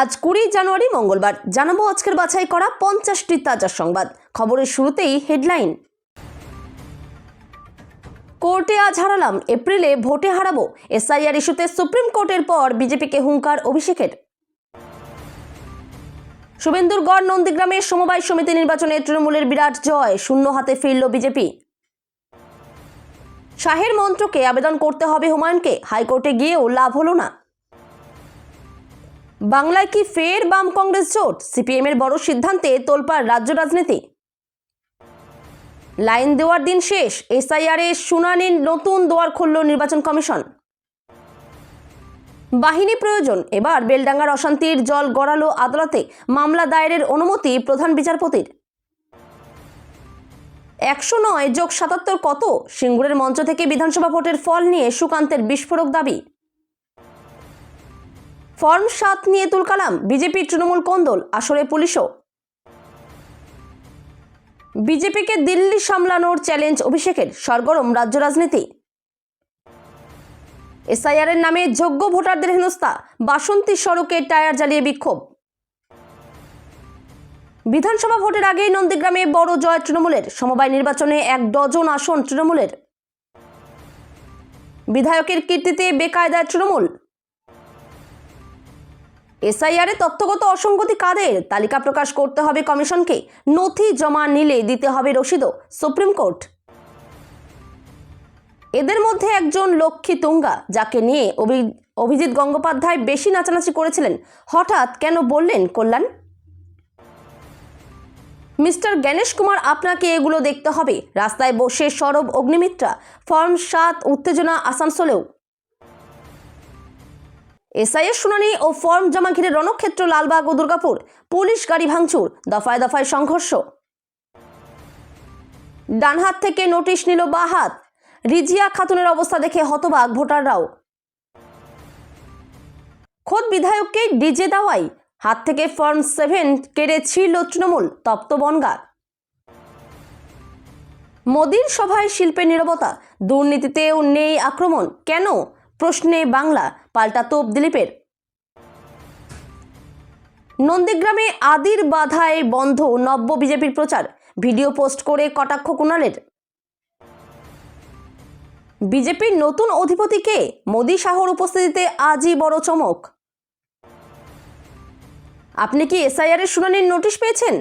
আজ 20 জানুয়ারি মঙ্গলবার জানাবো আজকের বাছাই করা 50টি তাজা সংবাদ। খবরের শুরুতেই হেডলাইন। কোর্টে আজ হারালাম, এপ্রিলে ভোটে হারাবো। এসআইআর ইস্যুতে সুপ্রিম কোর্টের পর বিজেপিকে হুঙ্কার অভিষেকের। শুভেন্দুরগড় নন্দীগ্রামের সমবায় সমিতি নির্বাচনে তৃণমূলের বিরাট জয়, শূন্য হাতে ফিরল বিজেপি। শাহের মন্ত্রকে আবেদন করতে হবে হুমায়ুনকে, হাইকোর্টে গিয়েও লাভ হলো না। বাংলায় কি ফের বাম কংগ্রেস জোট? সিপিএম এর বড় সিদ্ধান্তে তোলপাড় রাজ্য রাজনীতি। লাইন দেওয়ার দিন শেষ, এসআইআর এর শুনানির নতুন দুয়ার খুলল নির্বাচন কমিশন। বাহিনী প্রয়োজন, এবার বেলডাঙ্গার অশান্তির জল গড়ালো আদালতে, মামলা দায়েরের অনুমতি প্রধান বিচারপতির। 109 যোগ 77 কত? সিঙ্গুরের মঞ্চ থেকে বিধানসভা ভোটের ফল নিয়ে সুকান্তের বিস্ফোরক দাবি। ফর্ম 7 নিয়ে তুলকালাম, বিজেপি তৃণমূল কোন্দল, আসরে পুলিশও। বিজেপিকে দিল্লি সামলানোর চ্যালেঞ্জ অভিষেকের, সরগরম রাজ্য রাজনীতি। এসআইআর এর নামে যোগ্য ভোটারদের হেনস্থা, বাসন্তী সড়কে টায়ার জ্বালিয়ে বিক্ষোভ। বিধানসভা ভোটের আগেই নন্দীগ্রামে বড় জয় তৃণমূলের, সমবায় নির্বাচনে 1 ডজন আসন তৃণমূলের। বিধায়কের কীর্তিতে বেকায়দায় তৃণমূল। এসআইআর এ তথ্যগত অসঙ্গতি কাদের? তালিকা প্রকাশ করতে হবে কমিশনকে, নথি জমা নিলে দিতে হবে রসিদও, সুপ্রিম কোর্ট। এদের মধ্যে একজন লক্ষ্মী তুঙ্গা, যাকে নিয়ে অভিজিৎ গঙ্গোপাধ্যায় বেশি নাচানাচি করেছিলেন, হঠাৎ কেন বললেন কল্যাণ? মিস্টার গণেশ কুমার, আপনাকে এগুলো দেখতে হবে। রাস্তায় বসে সরব অগ্নিমিত্রা, ফর্ম 7 উত্তেজনা আসানসোলেও। এসআইয়ের শুনানি ও ফর্ম জমা ঘিরে রণক্ষেত্র লালবাগ ও দুর্গাপুর, পুলিশ গাড়ি ভাঙচুর, দফায় দফায় সংঘর্ষ। ডান হাত থেকে নোটিশ নিল বাঁ হাত, রিজিয়া খাতুনের অবস্থা দেখে হতবাক ভোটাররাও। খোদ বিধায়ককে ডিজে দাওয়াই, হাত থেকে ফর্ম 7 কেড়ে ছিঁড়ল তৃণমূল, তপ্ত বনগা। মোদির সভায় শিল্পের নীরবতা, দুর্নীতিতেও নেই আক্রমণ, কেন? প্রশ্নে বাংলা, পাল্টা তোপ দিলীপের। নন্দীগ্রামে আদির বাধায় বন্ধ নব্য বিজেপির প্রচার, ভিডিও পোস্ট করে কটাক্ষ কুণালের। বিজেপির নতুন অধিপতি কে? মোদি শাহর উপস্থিতিতে আজই বড় চমক। আপনি কি এসআইআর এর শুনানির নোটিশ পেয়েছেন?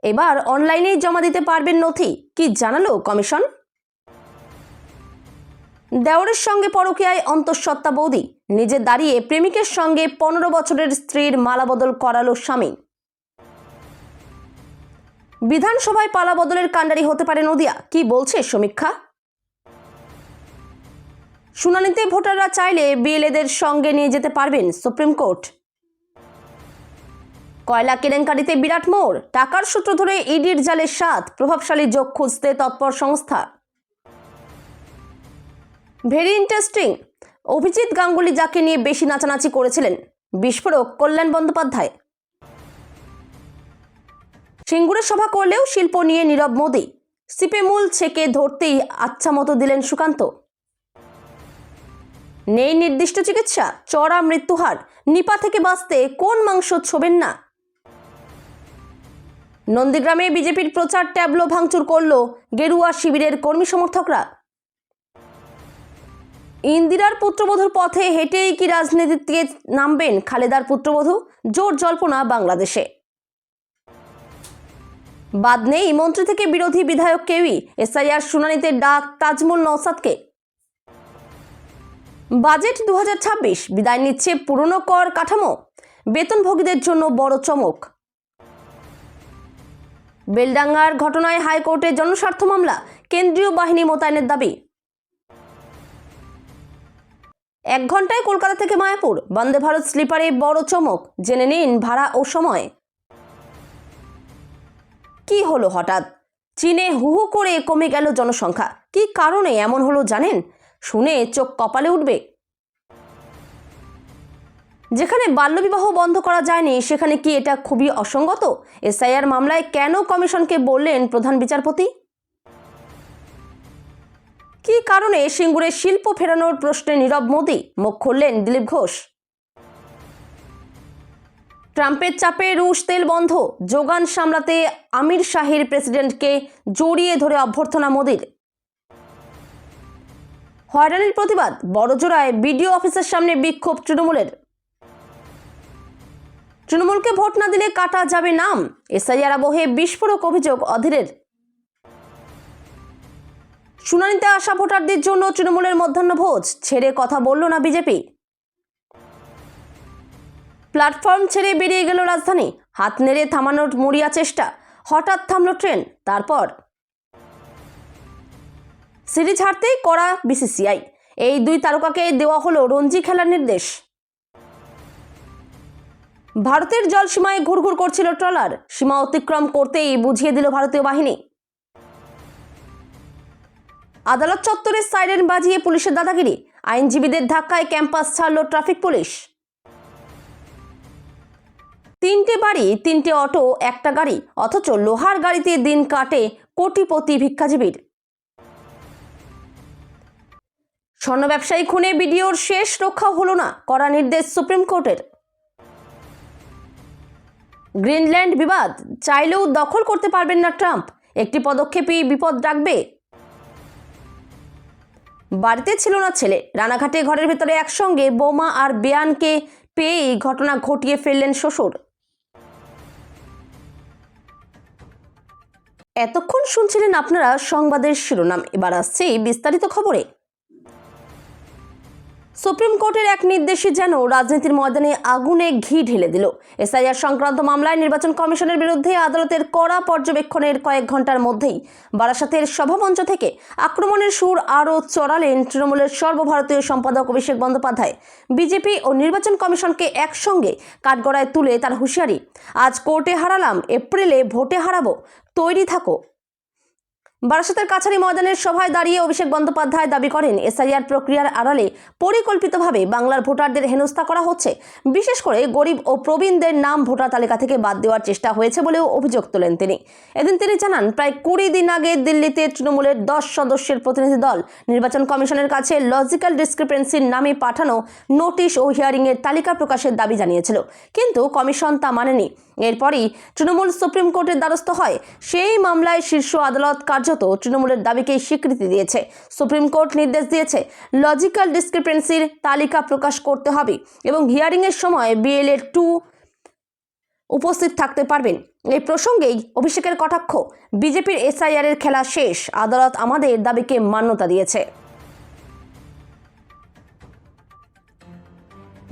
এবার অনলাইনেই জমা দিতে পারবেন নথি, কি জানালো কমিশন? দেওরের সঙ্গে পরকীয়ায় অন্তঃসত্ত্বা বৌদি, নিজে দাঁড়িয়ে প্রেমিকের সঙ্গে 15 বছরের স্ত্রীর মালাবদল করালো স্বামী। বিধানসভায় পালা বদলের কাণ্ডারি হতে পারে নদিয়া, কি বলছে সমীক্ষা? শুনানিতে ভোটাররা চাইলে বিএলএদের সঙ্গে নিয়ে যেতে পারবেন সুপ্রিম কোর্ট। কয়লা কেলেঙ্কারিতে বিরাট মোড়, টাকার সূত্র ধরে ইডির জালে 7, প্রভাবশালী যোগ খুঁজতে তৎপর সংস্থা। ভেরি ইন্টারেস্টিং, অভিজিৎ গাঙ্গুলি যাকে নিয়ে বেশি নাচানাচি করেছিলেন, বিস্ফোরক কল্যাণ বন্দ্যোপাধ্যায়। সিঙ্গুরে সভা করলেও শিল্প নিয়ে নীরব মোদি, সিপে মূল ছেকে ধরতেই আচ্ছা মতো দিলেন সুকান্ত। নেই নির্দিষ্ট চিকিৎসা, চড়া মৃত্যুহার, নিপা থেকে বাঁচতে কোন মাংস ছোবেন না। নন্দীগ্রামে বিজেপির প্রচার ট্যাবলো ভাঙচুর করল গেরুয়া শিবিরের কর্মী সমর্থকরা। ইন্দিরার পুত্রবধূর পথে হেঁটেই কি রাজনীতিতে নামবেন খালেদার পুত্রবধূ? জোর জল্পনা বাংলাদেশে। বাদ নেই মন্ত্রী থেকে বিরোধী বিধায়ক কেউই, এসআইআর শুনানিতে ডাক তাজমুল নওসাদকে। বাজেট 2026, বিদায় নিচ্ছে পুরনো কর কাঠামো, বেতনভোগীদের জন্য বড় চমক। বেলডাঙ্গার ঘটনায় হাইকোর্টে জনস্বার্থ মামলা, কেন্দ্রীয় বাহিনী মোতায়েনের দাবি। 1 ঘন্টায় কলকাতা থেকে মায়াপুর, বন্দে ভারত স্লিপারে বড় চমক, জেনে নিন ভাড়া ও সময়। কি হলো হঠাৎ? চীনে হুহু করে কমে গেল জনসংখ্যা, কি কারণে এমন হলো জানেন? শুনে চোখ কপালে উঠবে। যেখানে বাল্যবিবাহ বন্ধ করা যায়নি, সেখানে কি এটা খুবই অসঙ্গত? এসআইআর মামলায় কেন কমিশনকে বললেন প্রধান বিচারপতি? কি কারণে সিঙ্গুরে শিল্প ফেরানোর প্রশ্নে নীরব মোদি, মুখ খুললেন দিলীপ ঘোষ। ট্রাম্পের চাপে রুশ তেল বন্ধ, যোগান সামলাতে আমির শাহির প্রেসিডেন্টকে জড়িয়ে ধরে অভ্যর্থনা মোদির। হয়রানির প্রতিবাদ, বড়জোড়ায় বিডিও অফিসের সামনে বিক্ষোভ তৃণমূলের। তৃণমূলকে ভোট না দিলে কাটা যাবে নাম, এসআইআর আবহে বিস্ফোরক অভিযোগ অধীরের। শুনানিতে আসা ভোটারদের জন্য তৃণমূলের মধ্যাহ্নভোজ, ছেড়ে কথা বলল না বিজেপি। প্ল্যাটফর্ম ছেড়ে বেরিয়ে গেল রাজধানী, হাত নেড়ে থামানোর মরিয়া চেষ্টা, হঠাৎ থামল ট্রেন। তারপর সিরিজ হারতেই কড়া বিসিসিআই, এই দুই তারকাকে দেওয়া হলো রঞ্জি খেলার নির্দেশ। ভারতের জলসীমায় ঘুরঘুর করছিল ট্রলার, সীমা অতিক্রম করতেই বুঝিয়ে দিল ভারতীয় বাহিনী। আদালত চত্বরে সাইরেন বাজিয়ে পুলিশের দাদাগিরি, আইনজীবীদের ধাক্কায় ক্যাম্পাস ছাড়ল ট্রাফিক পুলিশ। 3টে বাড়ি, 3টে অটো, একটা গাড়ি, অথচ লোহার গাড়িতে দিন কাটে কোটিপতি ভিক্ষাজীবীর। স্বর্ণ ব্যবসায়ী খুনে বিডিওর শেষ রক্ষা হলো না, কড়া নির্দেশ সুপ্রিম কোর্টের। গ্রিনল্যান্ড বিবাদ, চাইলেও দখল করতে পারবেন না ট্রাম্প, একটি পদক্ষেপই বিপদ ডাকবে। বাড়িতে ছিল না ছেলে, রানাঘাটে ঘরের ভেতরে একসঙ্গে বৌমা আর বেয়ানকে পেয়েই ঘটনা ঘটিয়ে ফেললেন শ্বশুর। এতক্ষণ শুনছিলেন আপনারা সংবাদের শিরোনাম, এবার আসছে বিস্তারিত খবরে। সুপ্রিম কোর্টের এক নির্দেশে যেন রাজনীতির ময়দানে আগুনে ঘি ঢেলে দিল। এসআইআর সংক্রান্ত মামলায় নির্বাচন কমিশনের বিরুদ্ধে আদালতের কড়া পর্যবেক্ষণের কয়েক ঘন্টার মধ্যেই বারাসাতের সভামঞ্চ থেকে আক্রমণের সুর আরও চড়ালেন তৃণমূলের সর্বভারতীয় সম্পাদক অভিষেক বন্দ্যোপাধ্যায়। বিজেপি ও নির্বাচন কমিশনকে একসঙ্গে কাঠগড়ায় তুলে তার হুঁশিয়ারি, আজ কোর্টে হারালাম, এপ্রিলে ভোটে হারাবো, তৈরি থাকো। বারাসাতের কাছারি ময়দানের সভায় দাঁড়িয়ে অভিষেক বন্দ্যোপাধ্যায় দাবি করেন, এসআইআর প্রক্রিয়ার আড়ালে পরিকল্পিতভাবে বাংলার ভোটারদের হেনস্থা করা হচ্ছে, বিশেষ করে গরিব ও প্রবীণদের নাম ভোটার তালিকা থেকে বাদ দেওয়ার চেষ্টা হয়েছে বলেও অভিযোগ তোলেন তিনি। এদিন তিনি জানান, প্রায় 20 দিন আগে দিল্লিতে তৃণমূলের 10 সদস্যের প্রতিনিধি দল নির্বাচন কমিশনের কাছে লজিক্যাল ডিসক্রিপেন্সির নামে পাঠানো নোটিশ ও হিয়ারিংয়ের তালিকা প্রকাশের দাবি জানিয়েছিল, কিন্তু কমিশন তা মানেনি। এরপরই তৃণমূল সুপ্রিম কোর্টের দ্বারস্থ হয়। সেই মামলায় শীর্ষ আদালত কার্যত তৃণমূলের দাবিকে স্বীকৃতি দিয়েছে। সুপ্রিম কোর্ট নির্দেশ দিয়েছে, লজিক্যাল ডিসক্রিপেন্সির তালিকা প্রকাশ করতে হবে এবং হিয়ারিংয়ের সময় BLA 2 উপস্থিত থাকতে পারবেন। এই প্রসঙ্গেই অভিষেকের কটাক্ষ, বিজেপির এসআইআর এর খেলা শেষ, আদালত আমাদের দাবিকে মান্যতা দিয়েছে।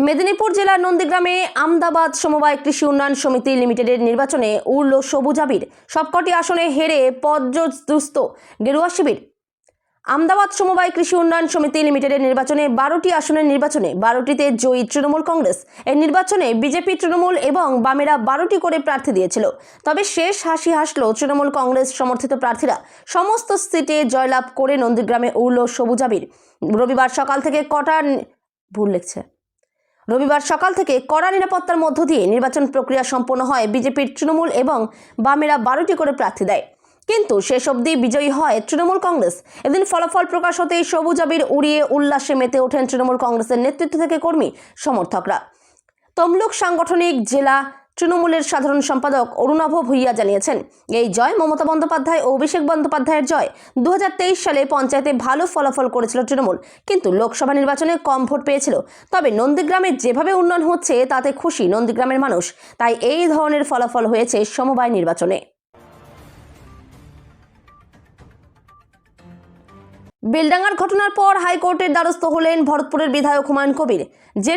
মেদিনীপুর জেলার নন্দীগ্রামে আমদাবাদ সমবায় কৃষি উন্নয়ন সমিতি লিমিটেডের নির্বাচনে উড়ল সবুজ আবির, সবকটি আসনে হেরে পর্যদুস্ত গেরুয়া শিবির। আমদাবাদ সমবায় কৃষি উন্নয়ন সমিতি লিমিটেডের নির্বাচনে 12টি আসনের নির্বাচনে 12টিতে জয়ী তৃণমূল কংগ্রেস। এই নির্বাচনে বিজেপি, তৃণমূল এবং বামেরা 12টি করে প্রার্থী দিয়েছিল, তবে শেষ হাসি হাসল তৃণমূল কংগ্রেস সমর্থিত প্রার্থীরা। সমস্ত সিটে জয়লাভ করে নন্দীগ্রামে উড়ল সবুজ আবির। রবিবার সকাল থেকে কড়া নিরাপত্তার মধ্য দিয়ে নির্বাচন প্রক্রিয়া সম্পন্ন হয়। বিজেপির, তৃণমূল এবং বামেরা 12টি করে প্রার্থী দেয়, কিন্তু শেষ অবধি বিজয়ী হয় তৃণমূল কংগ্রেস। এদিন ফলাফল প্রকাশ হতেই সবুজ আবির উড়িয়ে উল্লাসে মেতে ওঠেন তৃণমূল কংগ্রেসের নেতৃত্ব থেকে কর্মী সমর্থকরা। তমলুক সাংগঠনিক জেলা তৃণমূলের সাধারণ সম্পাদক অরুণাভ ভূঁইয়া জানিয়েছেন, এই জয় মমতা বন্দ্যোপাধ্যায় ও অভিষেক বন্দ্যোপাধ্যায়ের জয়। 2023 সালে পঞ্চায়েতে ভালো ফলাফল করেছিল তৃণমূল, কিন্তু লোকসভা নির্বাচনে কম ভোট পেয়েছিল। তবে নন্দীগ্রামে যেভাবে উন্নয়ন হচ্ছে তাতে খুশি নন্দীগ্রামের মানুষ, তাই এই ধরনের ফলাফল হয়েছে সমবায় নির্বাচনে। বেলডাঙ্গার ঘটনার পর হাইকোর্টের দ্বারস্থ হলেন ভরতপুরের বিধায়ক হুমায়ুন কবির। Z+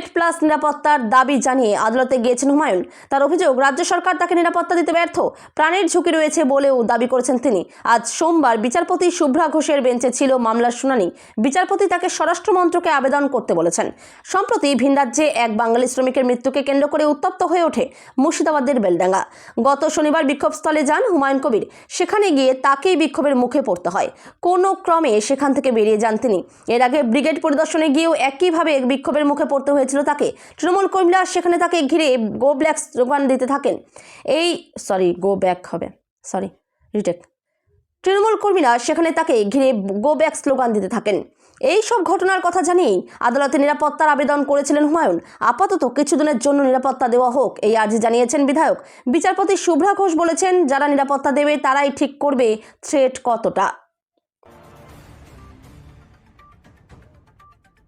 নিরাপত্তার দাবি জানিয়ে আদালতে গিয়েছেন হুমায়ুন। তার অভিযোগ, রাজ্য সরকার তাকে নিরাপত্তা দিতে ব্যর্থ, প্রাণের ঝুঁকি রয়েছে বলেও দাবি করেছেন তিনি। আজ সোমবার বিচারপতি শুভ্রা ঘোষের বেঞ্চে ছিল মামলার শুনানি। বিচারপতি তাকে স্বরাষ্ট্র মন্ত্রকে আবেদন করতে বলেছেন। সম্প্রতি ভিন রাজ্যে এক বাঙালি শ্রমিকের মৃত্যুকে কেন্দ্র করে উত্তপ্ত হয়ে ওঠে মুর্শিদাবাদের বেলডাঙ্গা। গত শনিবার বিক্ষোভস্থলে যান হুমায়ুন কবির। সেখানে গিয়ে তাকেই বিক্ষোভের মুখে পড়তে হয়। কোনো ক্রমে সেখান থেকে বেরিয়ে যান তিনি। এর আগে ব্রিগেড পরিদর্শনে গিয়েও একইভাবে বিক্ষোভের মুখে পড়তে হয়েছিল তাকে। তৃণমূল কর্মীরা সেখানে তাকে ঘিরে গো ব্যাক স্লোগান দিতে থাকেন। তৃণমূল কর্মীরা সেখানে তাকে ঘিরে গো ব্যাক স্লোগান দিতে থাকেন। এই সব ঘটনার কথা জানিয়েই আদালতে নিরাপত্তার আবেদন করেছিলেন হুমায়ুন। আপাতত কিছুদিনের জন্য নিরাপত্তা দেওয়া হোক, এই আর্জি জানিয়েছেন বিধায়ক। বিচারপতি শুভ্রা ঘোষ বলেছেন, যারা নিরাপত্তা দেবে তারাই ঠিক করবে থ্রেট কতটা।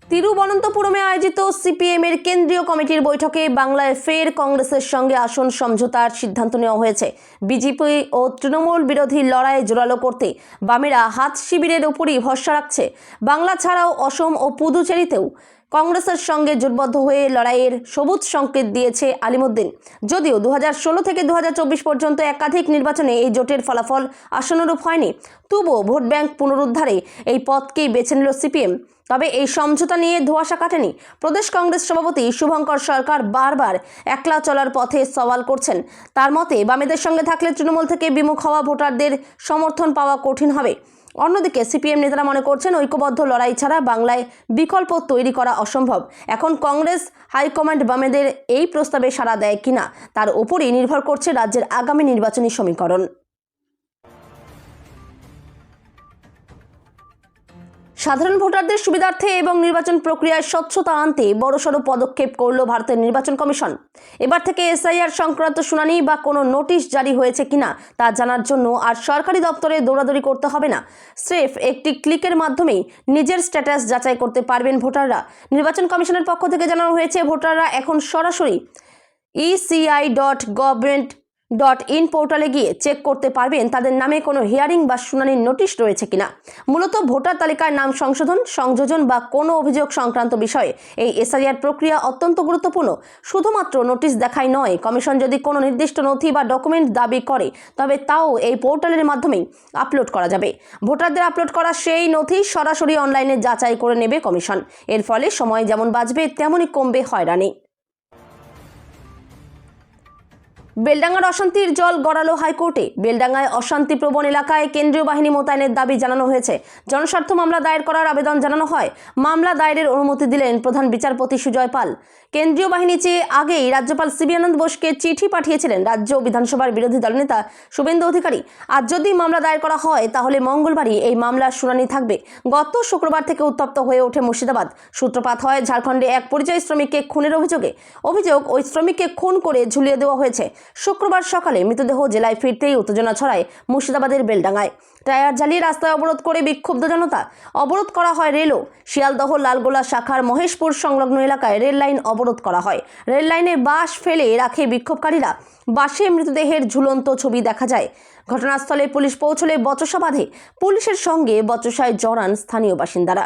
তিরুবনন্তপুরমে আয়োজিত সিপিএম এর কেন্দ্রীয় কমিটির বৈঠকে বাংলায় ফের কংগ্রেসের সঙ্গে আসন সমঝোতার সিদ্ধান্ত নেওয়া হয়েছে। বিজেপি ও তৃণমূল বিরোধী লড়াইয়ে জোরালো করতে বামেরা হাত শিবিরের উপরই ভরসা রাখছে। বাংলা ছাড়াও অসম ও পুদুচেরিতেও কংগ্রেসের সঙ্গে জোটবদ্ধ হয়ে লড়াইয়ের সবুজ সংকেত দিয়েছে আলিমুদ্দিন। যদিও 2016 থেকে 2024 পর্যন্ত একাধিক নির্বাচনে এই জোটের ফলাফল আশানুরূপ হয়নি, তবুও ভোট ব্যাংক পুনরুদ্ধারে এই পথকেই বেছে নিল সিপিএম। তবে এই সমঝোতা নিয়ে ধোঁয়াশা কাটেনি। প্রদেশ কংগ্রেস সভাপতি শুভঙ্কর সরকার বারবার একলা চলার পথে সওয়াল করছেন। তার মতে, বামেদের সঙ্গে থাকলে তৃণমূল থেকে বিমুখ হওয়া ভোটারদের সমর্থন পাওয়া কঠিন হবে। অন্যদিকে সিপিএম নেতারা মনে করছেন, ঐক্যবদ্ধ লড়াই ছাড়া বাংলায় বিকল্প তৈরি করা অসম্ভব। এখন কংগ্রেস হাইকমান্ড বামেদের এই প্রস্তাবে সাড়া দেয় কিনা তার উপরই নির্ভর করছে রাজ্যের আগামী নির্বাচনী সমীকরণ। সাধারণ ভোটারদের সুবিধার্থে এবং নির্বাচন প্রক্রিয়ায় স্বচ্ছতা আনতে বড়সড় পদক্ষেপ করল ভারতের নির্বাচন কমিশন। এবার থেকে এসআইআর সংক্রান্ত শুনানি বা কোনো নোটিশ জারি হয়েছে কিনা তা জানার জন্য আর সরকারি দপ্তরে দৌড়াদৌড়ি করতে হবে না। স্রেফ একটি ক্লিকের মাধ্যমেই নিজের স্ট্যাটাস যাচাই করতে পারবেন ভোটাররা। নির্বাচন কমিশনের পক্ষ থেকে জানানো হয়েছে, ভোটাররা এখন সরাসরি eci.government.in পোর্টালে গিয়ে চেক করতে পারবেন তাদের নামে কোনো হিয়ারিং বা শুনানির নোটিশ রয়েছে কিনা। মূলত ভোটার তালিকায় নাম সংশোধন, সংযোজন বা কোনো অভিযোগ সংক্রান্ত বিষয়ে এই এসআইআর প্রক্রিয়া অত্যন্ত গুরুত্বপূর্ণ। শুধুমাত্র নোটিশ দেখাই নয়, কমিশন যদি কোনো নির্দিষ্ট নথি বা ডকুমেন্ট দাবি করে তবে তাও এই পোর্টালের মাধ্যমেই আপলোড করা যাবে। ভোটারদের আপলোড করা সেই নথি সরাসরি অনলাইনে যাচাই করে নেবে কমিশন। এর ফলে সময় যেমন বাঁচবে তেমনই কমবে হয়রানি। বেলডাঙ্গার অশান্তির জল গড়ালো হাইকোর্টে। বেলডাঙ্গায় অশান্তিপ্রবণ এলাকায় কেন্দ্রীয় বাহিনী মোতায়েনের দাবি জানানো হয়েছে। জনস্বার্থ মামলা দায়ের করার আবেদন জানানো হয়। মামলা দায়েরের অনুমতি দিলেন প্রধান বিচারপতি সুজয় পাল। কেন্দ্রীয় বাহিনী চেয়ে আগেই রাজ্যপাল সিবি আনন্দ বোসকে চিঠি পাঠিয়েছিলেন রাজ্য বিধানসভার বিরোধী দলনেতা শুভেন্দু অধিকারী। আজ যদি মামলা দায়ের করা হয় তাহলে মঙ্গলবারই এই মামলার শুনানি থাকবে। গত শুক্রবার থেকে উত্তপ্ত হয়ে ওঠে মুর্শিদাবাদ। সূত্রপাত হয় ঝাড়খণ্ডে এক পরিযায়ী শ্রমিককে খুনের অভিযোগ ওই শ্রমিককে খুন করে ঝুলিয়ে দেওয়া হয়েছে। শুক্রবার সকালে মৃতদেহ জেলায় ফিরতেই উত্তেজনা ছড়ায় মুর্শিদাবাদের বেলডাঙ্গায়। টায়ার জ্বালিয়ে রাস্তায় অবরোধ করে বিক্ষুব্ধ জনতা। অবরোধ করা হয় রেলও। শিয়ালদহ লালগোলা শাখার মহেশপুর সংলগ্ন এলাকায় রেল লাইন অবরোধ করা হয়। রেল লাইনে বাঁশ ফেলে রাখে বিক্ষোভকারীরা। বাসে মৃতদেহের ঝুলন্ত ছবি দেখা যায়। ঘটনাস্থলে পুলিশ পৌঁছলে বচসা বাঁধে। পুলিশের সঙ্গে বচসায় জড়ান স্থানীয় বাসিন্দারা।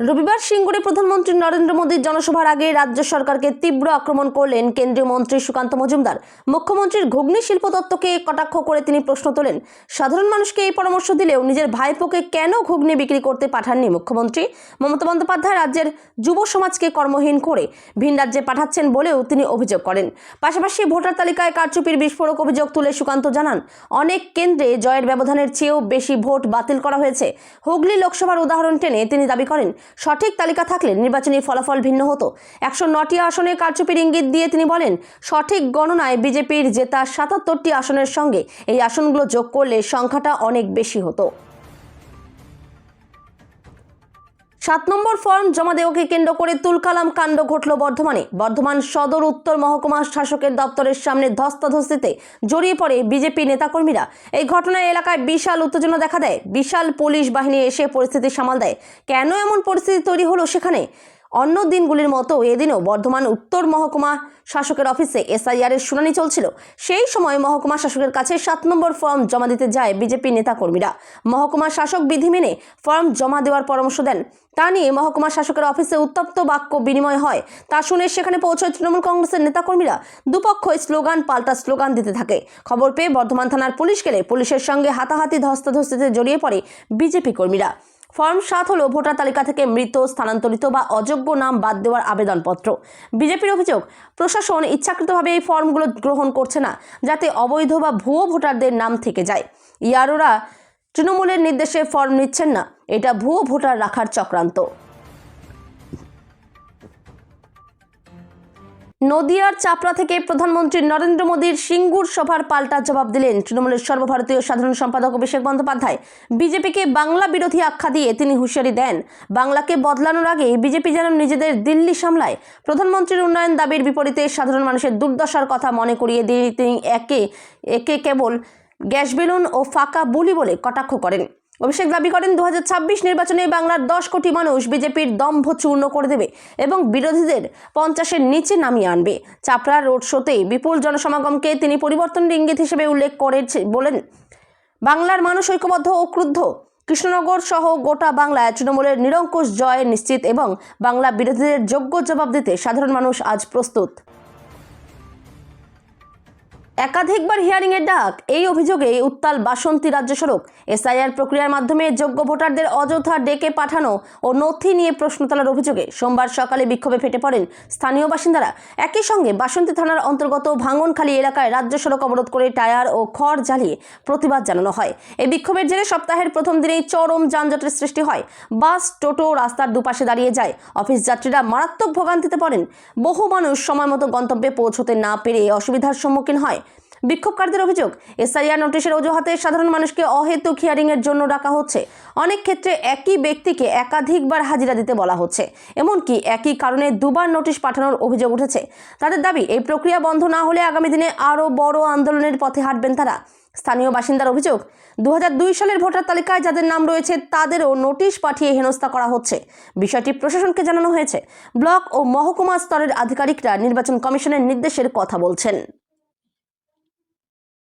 রবিবার সিঙ্গুরে প্রধানমন্ত্রী নরেন্দ্র মোদীর জনসভার আগে রাজ্য সরকারকে তীব্র আক্রমণ করলেন কেন্দ্রীয় মন্ত্রী সুকান্ত মজুমদার। মুখ্যমন্ত্রীর ঘুগনি শিল্প তত্ত্বকে কটাক্ষ করে তিনি প্রশ্ন তোলেন, সাধারণ মানুষকে এই পরামর্শ দিলেও নিজের ভাইপোকে কেন ঘুগনি বিক্রি করতে পাঠাননি মুখ্যমন্ত্রী? মমতা বন্দ্যোপাধ্যায় রাজ্যের যুব সমাজকে কর্মহীন করে ভিন রাজ্যে পাঠাচ্ছেন বলেও তিনি অভিযোগ করেন। পাশাপাশি ভোটার তালিকায় কারচুপির বিস্ফোরক অভিযোগ তুলে সুকান্ত জানান, অনেক কেন্দ্রে জয়ের ব্যবধানের চেয়েও বেশি ভোট বাতিল করা হয়েছে। হুগলি লোকসভার উদাহরণ টেনে তিনি দাবি করেন, সঠিক তালিকা থাকলে নির্বাচনী ফলাফল ভিন্ন হতো। 109টি আসনে কারচুপির ইঙ্গিত দিয়ে তিনি বলেন, সঠিক গণনায় বিজেপির জেতা 77টি আসনের সঙ্গে এই আসনগুলো যোগ করলে সংখ্যাটা অনেক বেশি হতো। 7 নম্বর ফর্ম জমা দেওয়াকে কেন্দ্র করে তুলকালাম কাণ্ড ঘটল বর্ধমানে। বর্ধমান সদর উত্তর মহকুমা শাসকের দপ্তরের সামনে ধস্তাধস্তিতে জড়িয়ে পড়ে বিজেপি নেতাকর্মীরা। এই ঘটনায় এলাকায় বিশাল উত্তেজনা দেখা দেয়। বিশাল পুলিশ বাহিনী এসে পরিস্থিতি সামাল দেয়। কেন এমন পরিস্থিতি তৈরি হলো সেখানে? অন্য দিনগুলির মতো এদিনও বর্ধমান উত্তর মহকুমা শাসকের অফিসে এসআইআর এর শুনানি চলছিল। সেই সময় মহকুমা শাসকের কাছে 7 নম্বর ফর্ম জমা দিতে যায় বিজেপি নেতাকর্মীরা। মহকুমা শাসক বিধি মেনে ফর্ম জমা দেওয়ার পরামর্শ দেন। তা নিয়ে মহকুমা শাসকের অফিসে উত্তপ্ত বাক্য বিনিময় হয়। তা শুনে সেখানে পৌঁছয় তৃণমূল কংগ্রেসের নেতাকর্মীরা। দুপক্ষই স্লোগান পাল্টা স্লোগান দিতে থাকে। খবর পেয়ে বর্ধমান থানার পুলিশ গেলে পুলিশের সঙ্গে হাতাহাতি ধস্তাধস্তিতে জড়িয়ে পড়ে বিজেপি কর্মীরা। ফর্ম 7 হলো ভোটার তালিকা থেকে মৃত, স্থানান্তরিত বা অযোগ্য নাম বাদ দেওয়ার আবেদনপত্র। বিজেপির অভিযোগ, প্রশাসন ইচ্ছাকৃতভাবে এই ফর্মগুলো গ্রহণ করছে না, যাতে অবৈধ বা ভুয়ো ভোটারদের নাম থেকে যায়। ইয়ারোরা তৃণমূলের নির্দেশে ফর্ম নিচ্ছেন না, এটা ভুয়ো ভোটার রাখার চক্রান্ত। নদিয়ার চাপড়া থেকে প্রধানমন্ত্রী নরেন্দ্র মোদীর সিঙ্গুর সভার পাল্টা জবাব দিলেন তৃণমূলের সর্বভারতীয় সাধারণ সম্পাদক অভিষেক বন্দ্যোপাধ্যায়। বিজেপিকে বাংলা বিরোধী আখ্যা দিয়ে তিনি হুঁশিয়ারি দেন, বাংলাকে বদলানোর আগে বিজেপি যেন নিজেদের দিল্লি সামলায়। প্রধানমন্ত্রীর উন্নয়ন দাবির বিপরীতে সাধারণ মানুষের দুর্দশার কথা মনে করিয়ে দিয়ে তিনি একে কেবল গ্যাস বেলুন ও ফাঁকা বুলি বলে কটাক্ষ করেন। অভিষেক দাবি করেন 2026 নির্বাচনে বাংলার 10 কোটি মানুষ বিজেপির দম্ভ চূর্ণ করে দেবে এবং বিরোধীদের 50-এর নিচে নামিয়ে আনবে। চাপড়ার রোড শোতে বিপুল জনসমাগমকে তিনি পরিবর্তনের ইঙ্গিত হিসেবে উল্লেখ করে বলেন, বাংলার মানুষ ঐক্যবদ্ধ ও ক্রুদ্ধ। কৃষ্ণনগর সহ গোটা বাংলায় তৃণমূলের নিরঙ্কুশ জয় নিশ্চিত এবং বাংলা বিরোধীদের যোগ্য জবাব দিতে সাধারণ মানুষ আজ প্রস্তুত। একাধিকবার হিয়ারিংয়ের ডাক, এই অভিযোগে উত্তাল বাসন্তী রাজ্য সড়ক। এসআইআর প্রক্রিয়ার মাধ্যমে যোগ্য ভোটারদের অযথা ডেকে পাঠানো ও নথি নিয়ে প্রশ্ন তোলার অভিযোগে সোমবার সকালে বিক্ষোভে ফেটে পড়েন স্থানীয় বাসিন্দারা। একই সঙ্গে বাসন্তী থানার অন্তর্গত ভাঙনখালী এলাকায় রাজ্য সড়ক অবরোধ করে টায়ার ও খড় জ্বালিয়ে প্রতিবাদ জানানো হয়। এই বিক্ষোভের জেরে সপ্তাহের প্রথম দিনেই চরম যানজটের সৃষ্টি হয়। বাস, টোটো রাস্তার দুপাশে দাঁড়িয়ে যায়। অফিস যাত্রীরা মারাত্মক ভোগান্তিতে পড়েন। বহু মানুষ সময়মতো গন্তব্যে পৌঁছতে না পেরে অসুবিধার সম্মুখীন হয়। বিক্ষোভকারীদের অভিযোগ, এসআইআর নোটিশের অজুহাতে সাধারণ মানুষকে অহেতুক হিয়ারিংয়ের জন্য ডাকা হচ্ছে। অনেক ক্ষেত্রে একই ব্যক্তিকে একাধিকবার হাজিরা দিতে বলা হচ্ছে, এমনকি একই কারণে দুবার নোটিশ পাঠানোর অভিযোগ উঠেছে। তাদের দাবি, এই প্রক্রিয়া বন্ধ না হলে আগামী দিনে আরও বড় আন্দোলনের পথে হাঁটবেন তারা। স্থানীয় বাসিন্দার অভিযোগ, 2002 সালের ভোটার তালিকায় যাদের নাম রয়েছে তাদেরও নোটিশ পাঠিয়ে হেনস্থা করা হচ্ছে। বিষয়টি প্রশাসনকে জানানো হয়েছে। ব্লক ও মহকুমা স্তরের আধিকারিকরা নির্বাচন কমিশনের নির্দেশের কথা বলছেন।